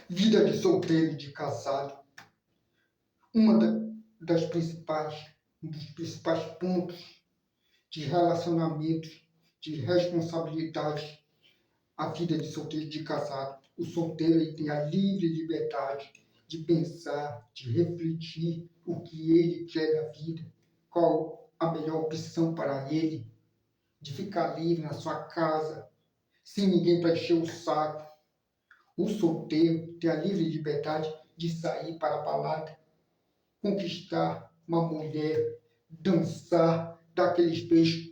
Vida de solteiro e de casado. Uma das um dos principais pontos de relacionamento, de responsabilidade, a vida de solteiro e de casado. O solteiro ele tem a livre liberdade de pensar, de refletir o que ele quer da vida, qual a melhor opção para ele, de ficar livre na sua casa, sem ninguém para encher o saco. O solteiro tem a livre liberdade de sair para a balada, conquistar uma mulher, dançar, dar aqueles beijos.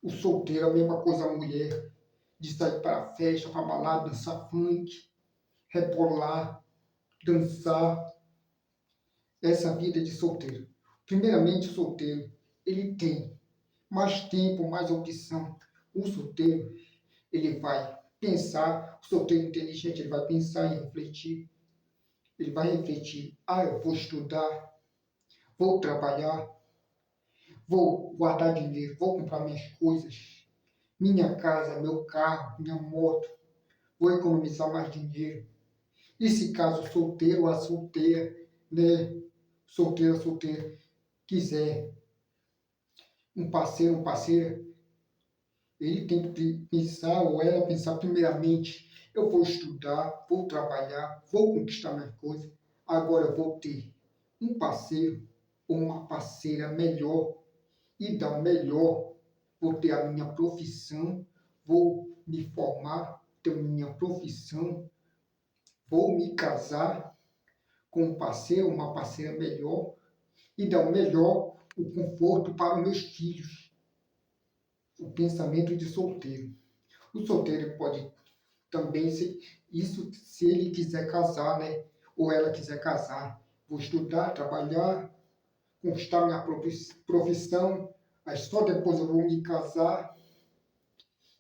O solteiro, a mesma coisa a mulher, de sair para a festa, para a balada, dançar funk, rebolar, dançar. Essa vida de solteiro. Primeiramente, o solteiro, ele tem mais tempo, mais opção. O solteiro, ele vai pensar, o solteiro inteligente, ele vai pensar e refletir. Ele vai refletir, eu vou estudar, vou trabalhar, vou guardar dinheiro, vou comprar minhas coisas, minha casa, meu carro, minha moto, vou economizar mais dinheiro. E se caso o solteiro ou a solteira, né, solteiro ou solteira, quiser um parceiro ou parceira, ele tem que pensar, ou ela pensar primeiramente, eu vou estudar, vou trabalhar, vou conquistar minhas coisas, agora eu vou ter um parceiro ou uma parceira melhor e dar o melhor, vou ter a minha profissão, vou me formar, ter minha profissão, vou me casar com um parceiro, uma parceira melhor e dar o melhor, o conforto para os meus filhos. O pensamento de solteiro. O solteiro pode também ser isso se ele quiser casar, né? Ou ela quiser casar. Vou estudar, trabalhar, conquistar minha profissão, aí só depois eu vou me casar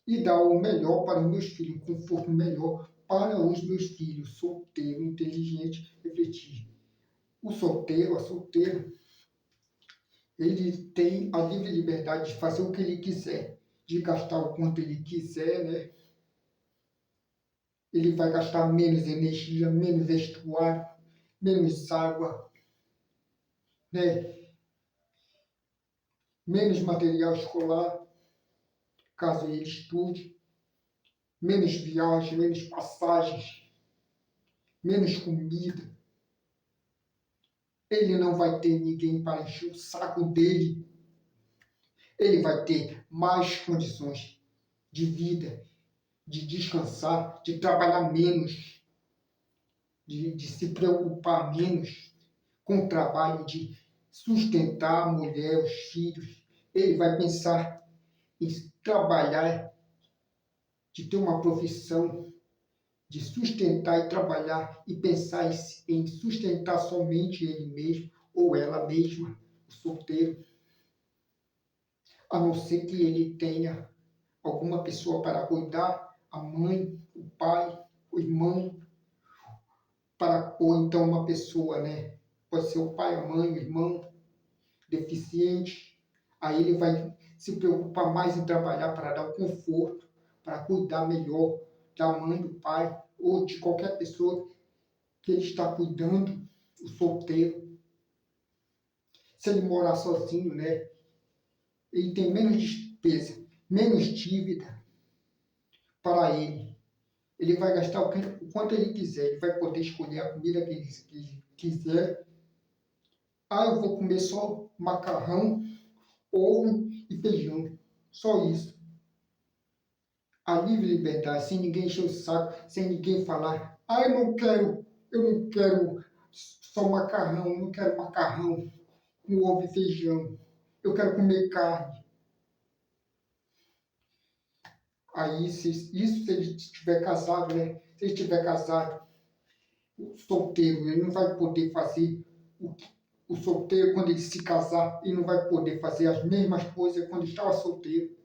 e dar o melhor para os meus filhos, um conforto melhor para os meus filhos. Solteiro, inteligente, refletir. O solteiro, a solteira, ele tem a livre liberdade de fazer o que ele quiser, de gastar o quanto ele quiser, né? Ele vai gastar menos energia, menos vestuário, menos água, né? Menos material escolar, caso ele estude, menos viagem, menos passagens, menos comida. Ele não vai ter ninguém para encher o saco dele. Ele vai ter mais condições de vida, de descansar, de trabalhar menos, de se preocupar menos com o trabalho, de sustentar a mulher, os filhos. Ele vai pensar em trabalhar, de ter uma profissão, de sustentar e trabalhar e pensar em sustentar somente ele mesmo ou ela mesma, o solteiro, a não ser que ele tenha alguma pessoa para cuidar, a mãe, o pai, o irmão, ou então uma pessoa, né? Pode ser o pai, a mãe, o irmão, deficiente. Aí ele vai se preocupar mais em trabalhar para dar o conforto, para cuidar melhor da mãe, do pai, ou de qualquer pessoa que ele está cuidando, o solteiro. Se ele morar sozinho, né? Ele tem menos despesa, menos dívida para ele. Ele vai gastar o quanto ele quiser, ele vai poder escolher a comida que ele quiser. Eu vou comer só macarrão, ovo e feijão. Só isso. A livre liberdade, sem ninguém encher o saco, sem ninguém falar, eu não quero só macarrão, eu não quero macarrão com ovo e feijão. Eu quero comer carne. Aí, se ele estiver casado, né? Se ele estiver casado, o solteiro, ele não vai poder fazer o solteiro, quando ele se casar, ele não vai poder fazer as mesmas coisas quando estava solteiro.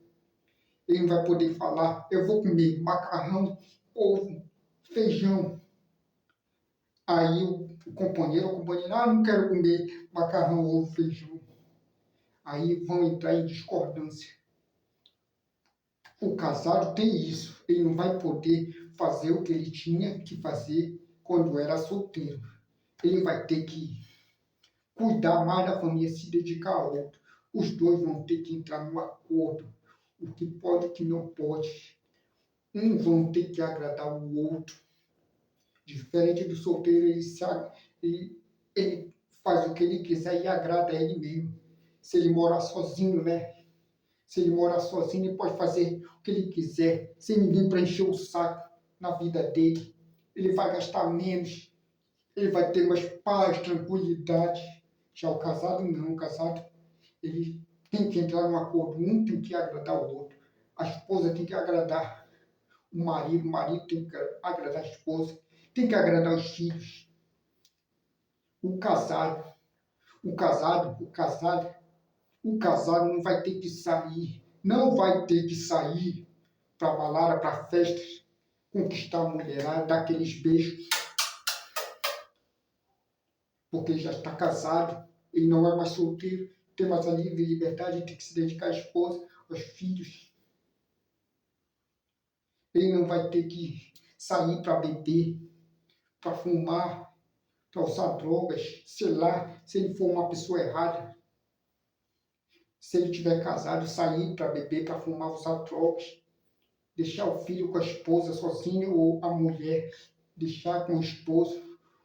Ele não vai poder falar, eu vou comer macarrão, ovo, feijão. Aí o companheiro ou a companheira, não quero comer macarrão, ovo, feijão. Aí vão entrar em discordância. O casado tem isso, ele não vai poder fazer o que ele tinha que fazer quando era solteiro. Ele vai ter que cuidar mais da família, se dedicar a outro. Os dois vão ter que entrar no acordo, o que pode e o que não pode. Um vão ter que agradar o outro. Diferente do solteiro, ele faz o que ele quiser e agrada a ele mesmo. Se ele morar sozinho, né? Se ele morar sozinho, ele pode fazer o que ele quiser, sem ninguém para encher o saco na vida dele. Ele vai gastar menos, ele vai ter mais paz, tranquilidade. Já o casado não, o casado ele tem que entrar num acordo, um tem que agradar o outro. A esposa tem que agradar o marido tem que agradar a esposa, tem que agradar os filhos. O casado, o casado, o casado, o casado não vai ter que sair, não vai ter que sair para balada, para festas, conquistar a mulherada, dar aqueles beijos, porque ele já está casado, ele não é mais solteiro, tem mais a livre liberdade, tem que se dedicar à esposa, aos filhos. Ele não vai ter que sair para beber, para fumar, para usar drogas, sei lá, se ele for uma pessoa errada. Se ele tiver casado, sair para beber, para fumar, usar drogas, deixar o filho com a esposa sozinho, ou a mulher deixar com o esposo,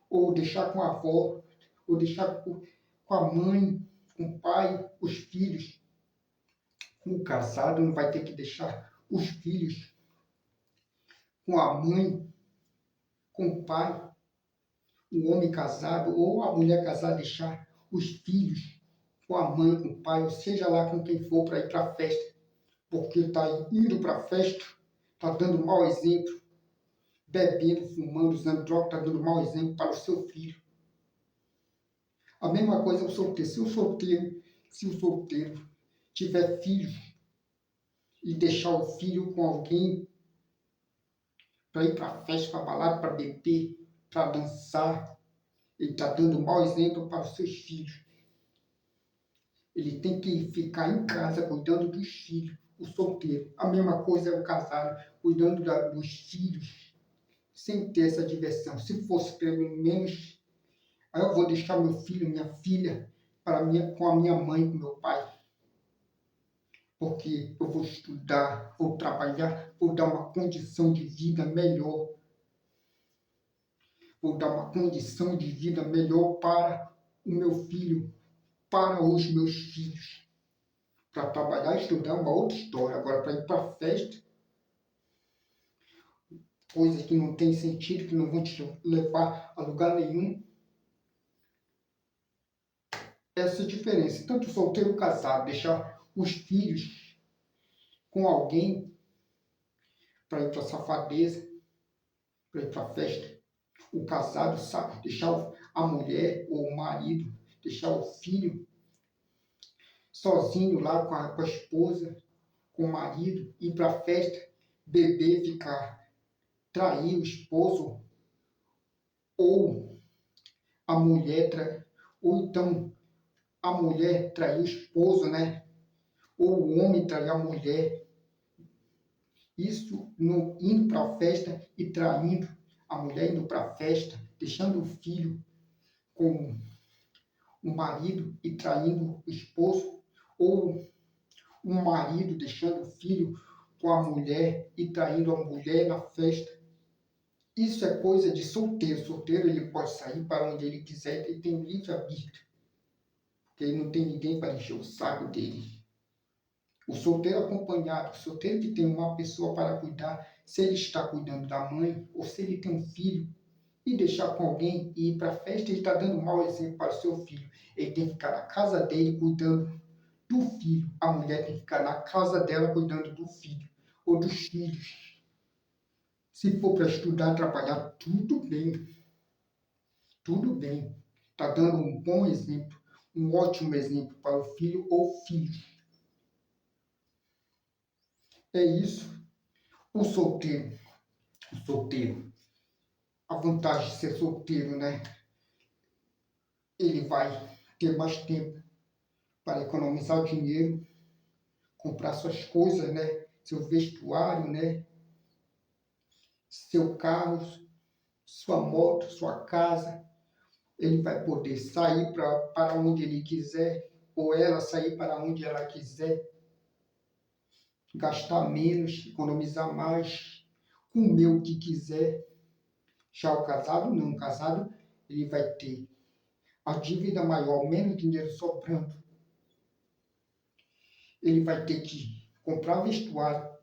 ou deixar com a avó, ou deixar com a mãe, com o pai, os filhos. O casado não vai ter que deixar os filhos com a mãe, com o pai, o homem casado ou a mulher casada deixar os filhos com a mãe, com o pai, ou seja lá com quem for para ir para a festa, porque está indo para a festa, está dando mau exemplo, bebendo, fumando, usando droga, está dando mau exemplo para o seu filho. A mesma coisa é o solteiro. Se o solteiro tiver filhos e deixar o filho com alguém para ir para a festa, para balada, para beber, para dançar, ele está dando mau exemplo para os seus filhos. Ele tem que ficar em casa cuidando dos filhos, o solteiro. A mesma coisa é o casado, cuidando dos filhos, sem ter essa diversão. Se fosse pelo menos, aí eu vou deixar meu filho, minha filha, com a minha mãe, com meu pai. Porque eu vou estudar, vou trabalhar, vou dar uma condição de vida melhor. Vou dar uma condição de vida melhor para o meu filho, para os meus filhos. Para trabalhar e estudar é uma outra história. Agora, para ir para a festa, coisas que não tem sentido, que não vão te levar a lugar nenhum. Essa é a diferença. Tanto solteiro casado, deixar os filhos com alguém para ir para a safadeza, para ir para a festa. O casado sabe deixar a mulher ou o marido, deixar o filho sozinho lá com a esposa, com o marido, ir para a festa, beber, ficar, trair o esposo, ou a mulher, ou então a mulher trair o esposo, né? Ou o homem trair a mulher. Isso indo para a festa e traindo a mulher, indo para a festa, deixando o filho com o marido e traindo o esposo, ou um marido deixando o filho com a mulher e traindo a mulher na festa. Isso é coisa de solteiro. Solteiro ele pode sair para onde ele quiser, ele tem livre-arbítrio, porque ele não tem ninguém para encher o saco dele. O solteiro acompanhado, o solteiro que tem uma pessoa para cuidar, se ele está cuidando da mãe, ou se ele tem um filho, e deixar com alguém e ir para a festa, ele está dando mau exemplo para o seu filho. Ele tem que ficar na casa dele cuidando do filho. A mulher tem que ficar na casa dela cuidando do filho ou dos filhos. Se for para estudar, trabalhar, tudo bem. Tudo bem. Está dando um bom exemplo, um ótimo exemplo para o filho ou filhos. É isso. O solteiro. A vantagem de ser solteiro, né? Ele vai ter mais tempo para economizar dinheiro, comprar suas coisas, né? Seu vestuário, né? seu carro, sua moto, sua casa. Ele vai poder sair para onde ele quiser, ou ela sair para onde ela quiser, gastar menos, economizar mais, comer o que quiser. Já o casado, não. O casado, ele vai ter a dívida maior, menos dinheiro sobrando. Ele vai ter que comprar vestuário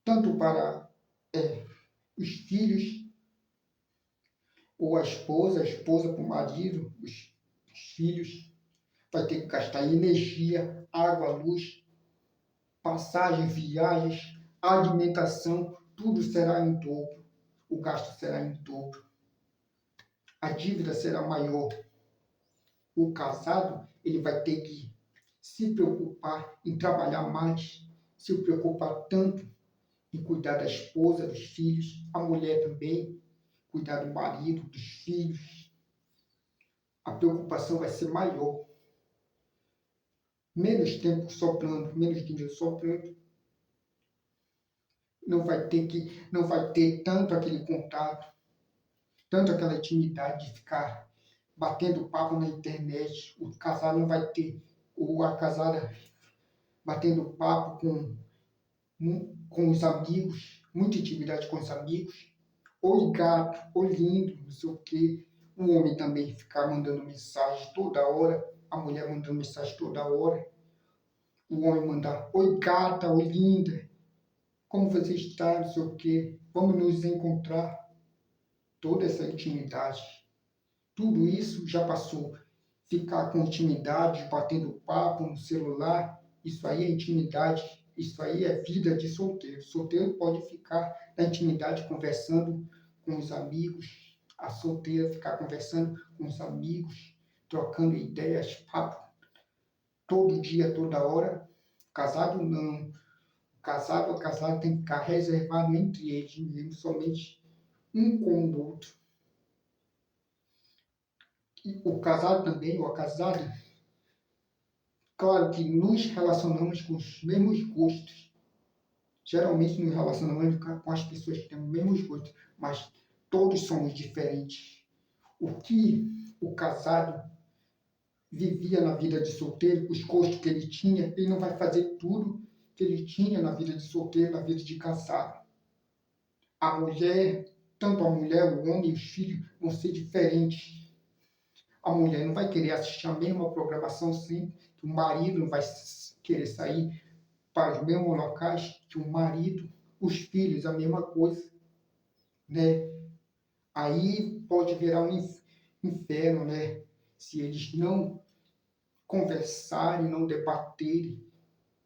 tanto para os filhos, ou a esposa para o marido, os filhos. Vai ter que gastar energia, água, luz, passagem, viagens, alimentação, tudo será em dobro. O gasto será em dobro. A dívida será maior. O casado, ele vai ter que se preocupar em trabalhar mais, se preocupar tanto em cuidar da esposa, dos filhos, a mulher também, cuidar do marido, dos filhos. A preocupação vai ser maior. Menos tempo sobrando, menos dinheiro sobrando. Não vai ter tanto aquele contato, tanto aquela intimidade de ficar batendo papo na internet. O casado não vai ter, ou a casada batendo papo com os amigos, muita intimidade com os amigos. Oi gato, oi lindo, não sei o quê. O homem também ficar mandando mensagem toda hora, a mulher mandando mensagem toda hora. O homem mandar oi gata, oi linda, como você está, não sei o quê, vamos nos encontrar. Toda essa intimidade, tudo isso já passou. Ficar com intimidade, batendo papo no celular, isso aí é intimidade, isso aí é vida de solteiro. Solteiro pode ficar na intimidade conversando com os amigos, a solteira ficar conversando com os amigos, trocando ideias, papo, todo dia, toda hora. Casado não. Casado ou casado tem que ficar reservado entre eles, mesmo, somente um com o outro. E o casado também, ou a casada, claro que nos relacionamos com os mesmos gostos. Geralmente nos relacionamos com as pessoas que têm os mesmos gostos, mas todos somos diferentes. O que o casado vivia na vida de solteiro, os gostos que ele tinha, ele não vai fazer tudo que ele tinha na vida de solteiro, na vida de casado. A mulher, tanto a mulher, o homem e os filhos vão ser diferentes. A mulher não vai querer assistir a mesma programação sempre, que o marido não vai querer sair para os mesmos locais que o marido, os filhos, a mesma coisa, né? Aí pode virar um inferno, né? Se eles não conversarem, não debaterem,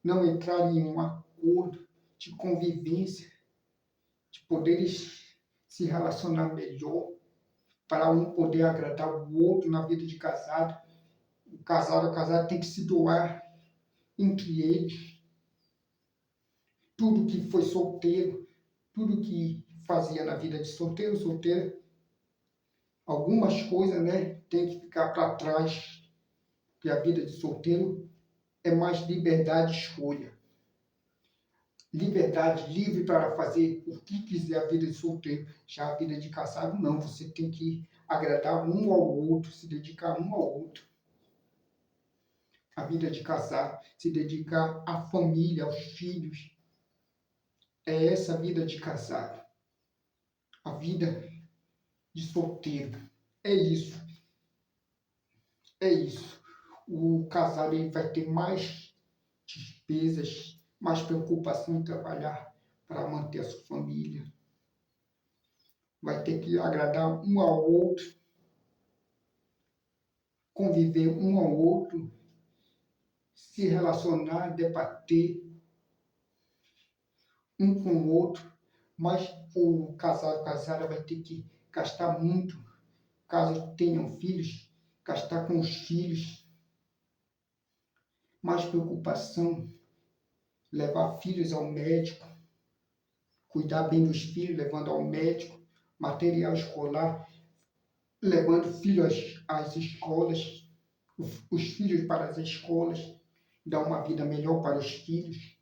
não entrarem em um acordo de convivência, de poderes se relacionar melhor, para um poder agradar o outro na vida de casado. O casado tem que se doar entre eles. Tudo que foi solteiro, tudo que fazia na vida de solteiro, solteira, algumas coisas, né, tem que ficar para trás, porque a vida de solteiro é mais liberdade de escolha. Liberdade livre para fazer o que quiser a vida de solteiro. Já a vida de casado, não. Você tem que agradar um ao outro, se dedicar um ao outro. A vida de casado, se dedicar à família, aos filhos. É essa a vida de casado. A vida de solteiro. É isso. É isso. O casado ele vai ter mais despesas, mais preocupação em trabalhar para manter a sua família. Vai ter que agradar um ao outro, conviver um ao outro, se relacionar, debater um com o outro, mas o casado, casada vai ter que gastar muito, caso tenham filhos, gastar com os filhos, mais preocupação, levar filhos ao médico, cuidar bem dos filhos, levando ao médico, material escolar, levando filhos às escolas, os filhos para as escolas, dar uma vida melhor para os filhos.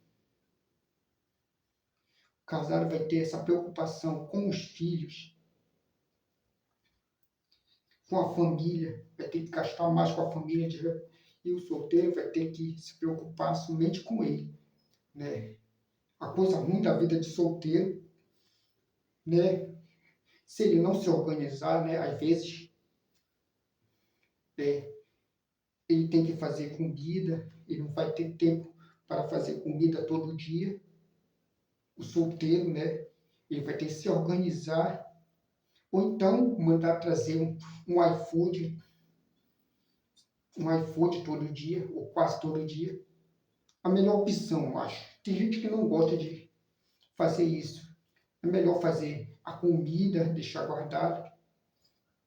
Casado vai ter essa preocupação com os filhos, com a família, vai ter que gastar mais com a família, e o solteiro vai ter que se preocupar somente com ele, né? A coisa ruim da vida de solteiro, né? Se ele não se organizar, né? Às vezes, é, ele tem que fazer comida, ele não vai ter tempo para fazer comida todo dia. O solteiro, né? Ele vai ter que se organizar, ou então mandar trazer um iFood, todo dia, ou quase todo dia. A melhor opção, eu acho. Tem gente que não gosta de fazer isso. É melhor fazer a comida, deixar guardado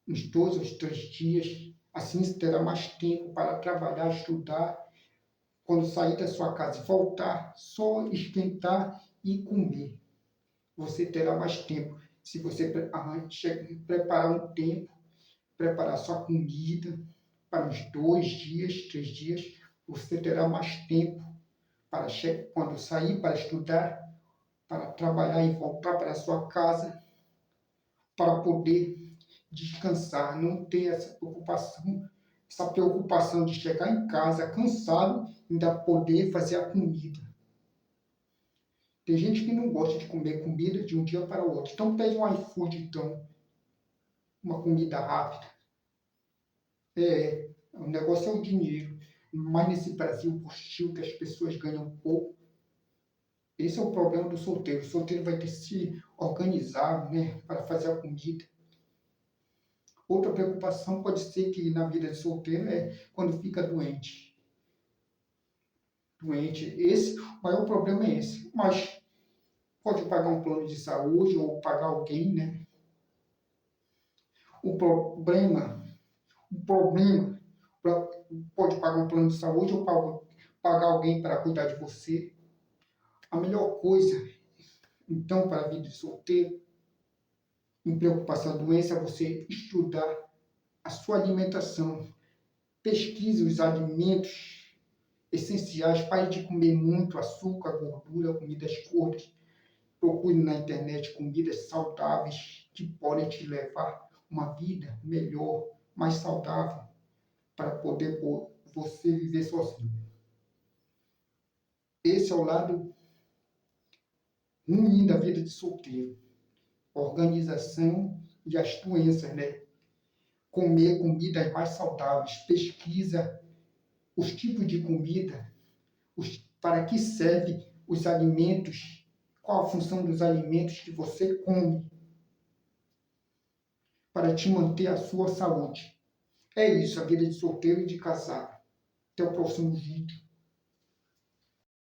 uns 2 ou 3 dias. Assim você terá mais tempo para trabalhar, estudar. Quando sair da sua casa e voltar, só esquentar e comer. Você terá mais tempo. Se você preparar um tempo, preparar sua comida para uns 2 dias, 3 dias, você terá mais tempo para quando sair para estudar, para trabalhar e voltar para a sua casa, para poder descansar, não ter essa preocupação de chegar em casa cansado e ainda poder fazer a comida. Tem gente que não gosta de comer comida de um dia para o outro. Então pede um iFood, então, uma comida rápida. O negócio é o dinheiro. Mas nesse Brasil hostil que as pessoas ganham pouco, esse é o problema do solteiro. O solteiro vai ter que se organizar, né, para fazer a comida. Outra preocupação pode ser que na vida de solteiro é quando fica doente. O maior problema é esse. Mas pode pagar um plano de saúde ou pagar alguém, né? O problema, o problema, pode pagar um plano de saúde ou pagar alguém para cuidar de você. A melhor coisa, então, para a vida de solteiro, em preocupação com a doença, é você estudar a sua alimentação. Pesquise os alimentos essenciais. Pare de comer muito açúcar, gordura, comidas gordas. Procure na internet comidas saudáveis que podem te levar uma vida melhor, mais saudável, para poder você viver sozinho. Esse é o lado ruim da vida de solteiro. Organização e as doenças, né? Comer comidas mais saudáveis. Pesquisa os tipos de comida, para que serve os alimentos, qual a função dos alimentos que você come para te manter a sua saúde. É isso, a vida de solteiro e de casado. Até o próximo vídeo.